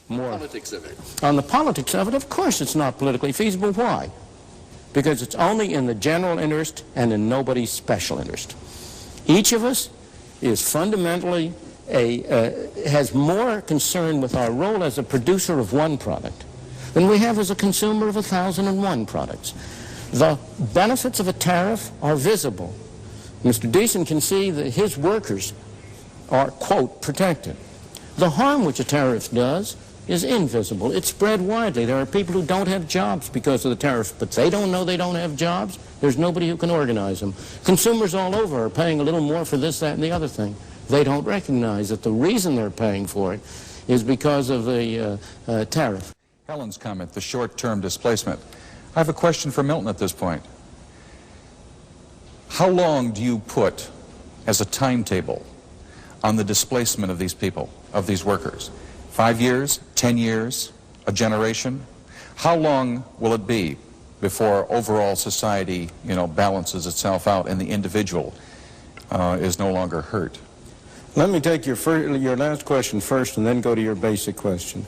more. Politics of it. On the politics of it, of course it's not politically feasible. Why? Because it's only in the general interest and in nobody's special interest. Each of us is fundamentally has more concern with our role as a producer of one product than we have as a consumer of 1,001 products. The benefits of a tariff are visible. Mr. Deason can see that his workers are, quote, protected. The harm which a tariff does is invisible. It's spread widely. There are people who don't have jobs because of the tariff, but they don't know they don't have jobs. There's nobody who can organize them. Consumers all over are paying a little more for this, that, and the other thing. They don't recognize that the reason they're paying for it is because of the tariff. Helen's comment, the short-term displacement. I have a question for Milton at this point. How long do you put as a timetable on the displacement of these people, of these workers? 5 years, 10 years, a generation? How long will it be before overall society, balances itself out and the individual is no longer hurt? Let me take your last question first and then go to your basic question.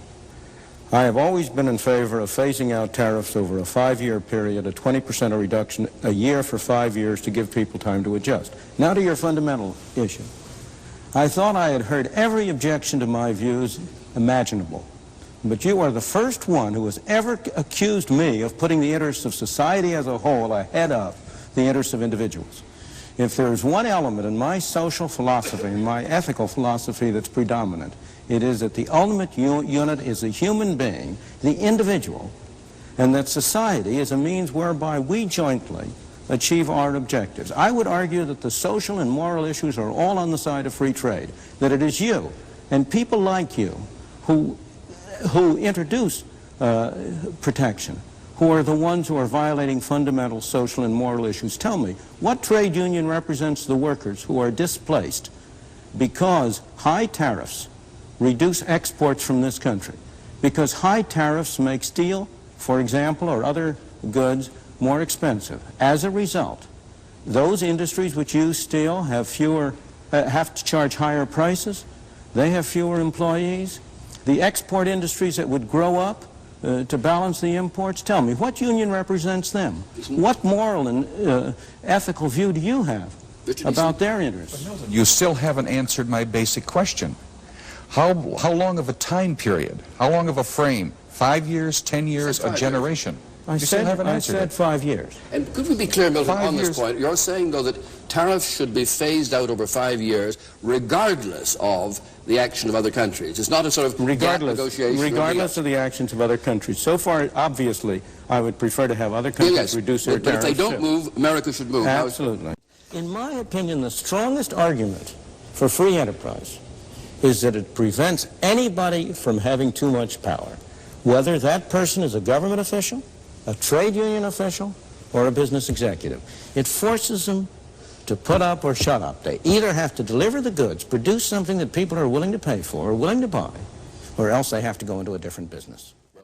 I have always been in favor of phasing out tariffs over a 5-year period, a 20% reduction a year for 5 years to give people time to adjust. Now to your fundamental issue. I thought I had heard every objection to my views imaginable, but you are the first one who has ever accused me of putting the interests of society as a whole ahead of the interests of individuals. If there is one element in my social philosophy, in my ethical philosophy that's predominant, it is that the ultimate unit is the human being, the individual, and that society is a means whereby we jointly achieve our objectives. I would argue that the social and moral issues are all on the side of free trade, that it is you and people like you who introduce protection, who are the ones who are violating fundamental social and moral issues. Tell me, what trade union represents the workers who are displaced because high tariffs reduce exports from this country? Because high tariffs make steel, for example, or other goods more expensive. As a result, those industries which use steel have have to charge higher prices. They have fewer employees. The export industries that would grow up to balance the imports, tell me, what union represents them? What moral and ethical view do you have about their interests? You still haven't answered my basic question. How long of a time period? How long of a frame? 5 years, 10 years, a generation? I said 5 years. And could we be clear, Milton, on this point? You're saying, though, that tariffs should be phased out over 5 years, regardless of the action of other countries. It's not a sort of negotiation. Regardless of the actions of other countries. So far, obviously, I would prefer to have other countries reduce their tariffs. But if they don't move, America should move. Absolutely. In my opinion, the strongest argument for free enterprise is that it prevents anybody from having too much power, whether that person is a government official, a trade union official, or a business executive. It forces them to put up or shut up. They either have to deliver the goods, produce something that people are willing to pay for or willing to buy, or else they have to go into a different business.